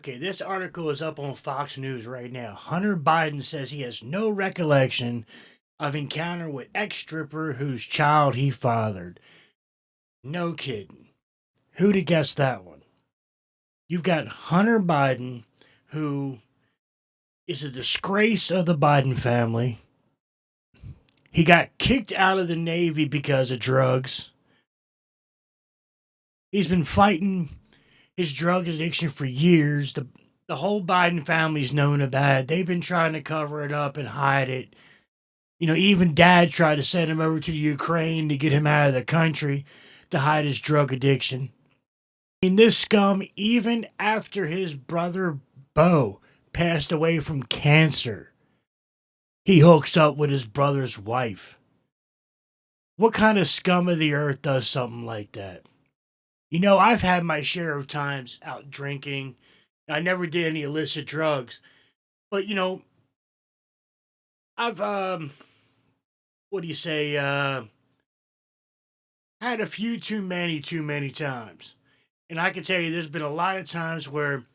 Okay, this article is up on Fox News right now. Hunter Biden says he has no recollection of encounter with ex-stripper whose child he fathered. No kidding. Who'd have guessed that one? You've got Hunter Biden, who is a disgrace of the Biden family. He got kicked out of the Navy because of drugs. He's been fighting his drug addiction for years. The whole Biden family's known about it. They've been trying to cover it up and hide it. You know, even dad tried to send him over to the Ukraine to get him out of the country to hide his drug addiction. I mean, this scum, even after his brother Bo passed away from cancer, he hooks up with his brother's wife. What kind of scum of the earth does something like that? You know, I've had my share of times out drinking. I never did any illicit drugs. But, I've, what do you say, had a few too many times. And I can tell you there's been a lot of times where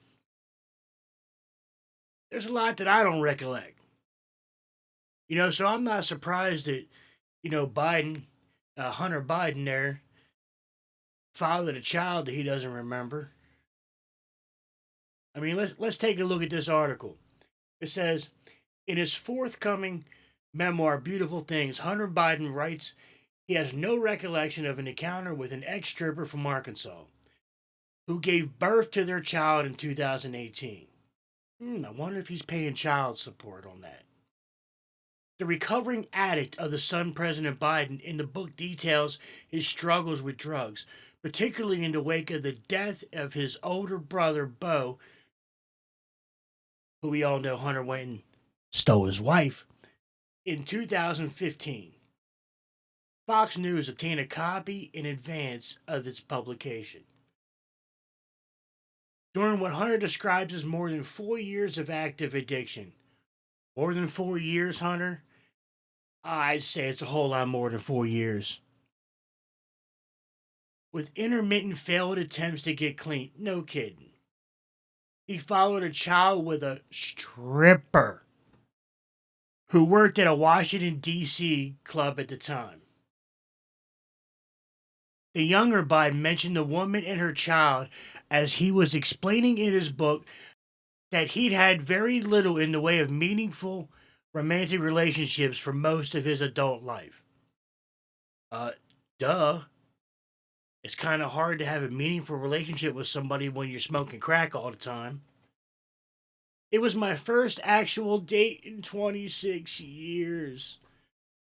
there's a lot that I don't recollect. So I'm not surprised that, Biden, Hunter Biden there, fathered a child that he doesn't remember. I mean, let's take a look at this article. It says, in his forthcoming memoir, Beautiful Things, Hunter Biden writes he has no recollection of an encounter with an ex-stripper from Arkansas who gave birth to their child in 2018. I wonder if he's paying child support on that. The recovering addict of the son President Biden in the book details his struggles with drugs, particularly in the wake of the death of his older brother, Bo, who we all know Hunter went and stole his wife, in 2015. Fox News obtained a copy in advance of its publication. During what Hunter describes as more than 4 years of active addiction. More than 4 years, Hunter? I'd say it's a whole lot more than 4 years. With intermittent failed attempts to get clean. No kidding. He followed a child with a stripper who worked at a Washington, D.C. club at the time. The younger Biden mentioned the woman and her child as he was explaining in his book that he'd had very little in the way of meaningful romantic relationships for most of his adult life. Duh. It's kind of hard to have a meaningful relationship with somebody when you're smoking crack all the time. It was my first actual date in 26 years,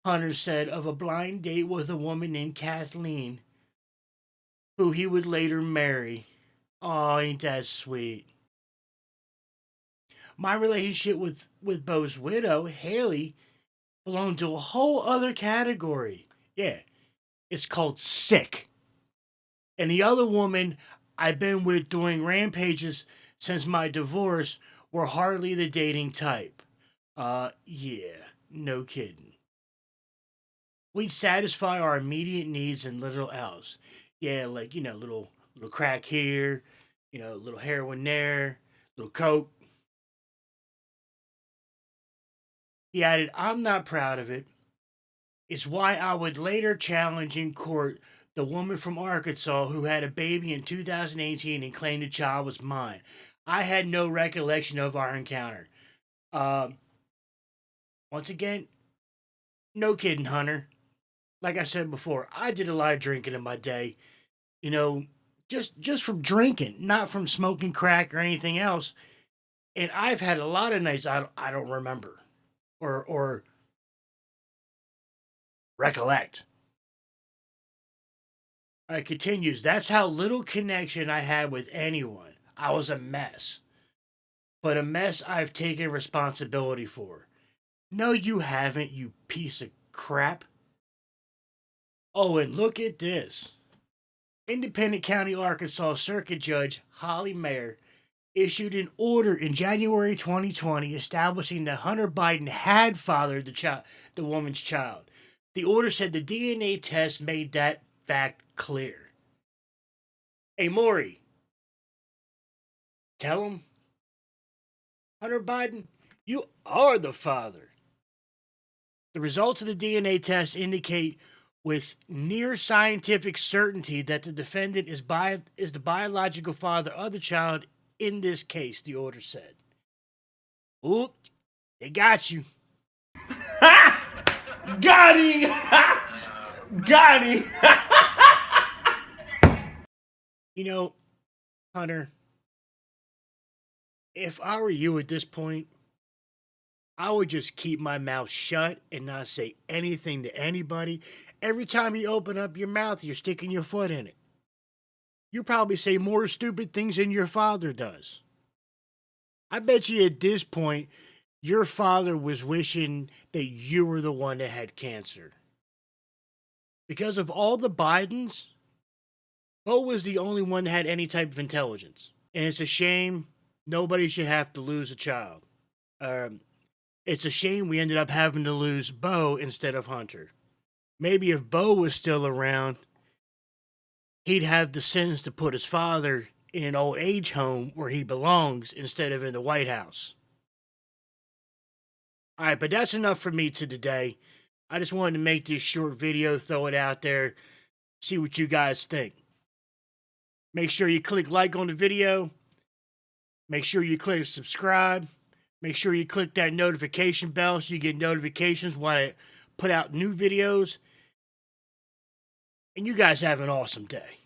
Hunter said of a blind date with a woman named Kathleen, who he would later marry. Oh, ain't that sweet. My relationship with Bo's widow, Haley, belonged to a whole other category. Yeah, it's called sick. And the other woman I've been with doing rampages since my divorce were hardly the dating type. Yeah, no kidding. We'd satisfy our immediate needs and little else. Yeah, like, little crack here, little heroin there, little coke. He added, I'm not proud of it. It's why I would later challenge in court the woman from Arkansas who had a baby in 2018 and claimed the child was mine. I had no recollection of our encounter. Uh, Once again, no kidding, Hunter. Like I said before, I did a lot of drinking in my day. You know, just from drinking, not from smoking crack or anything else. And I've had a lot of nights I don't remember or recollect. It continues. That's how little connection I had with anyone. I was a mess. But a mess I've taken responsibility for. No, you haven't, you piece of crap. Oh, and look at this. Independent County, Arkansas Circuit Judge Holly Mayer issued an order in January 2020 establishing that Hunter Biden had fathered the woman's child. The order said the DNA test made that fact clear. Hey, Maury, tell him Hunter Biden, you are the father. The results of the DNA test indicate with near scientific certainty that the defendant is the biological father of the child in this case, the order said. Oop, they got you. Got him! Got him! You know, Hunter, if I were you at this point, I would just keep my mouth shut and not say anything to anybody. Every time you open up your mouth, you're sticking your foot in it. You probably say more stupid things than your father does. I bet you at this point, your father was wishing that you were the one that had cancer. Because of all the Bidens, Bo was the only one that had any type of intelligence. And it's a shame nobody should have to lose a child. It's a shame we ended up having to lose Bo instead of Hunter. Maybe if Bo was still around, he'd have the sense to put his father in an old age home where he belongs instead of in the White House. All right, but that's enough for me today. I just wanted to make this short video, throw it out there, see what you guys think. Make sure you click like on the video. Make sure you click subscribe. Make sure you click that notification bell so you get notifications when I put out new videos. And you guys have an awesome day.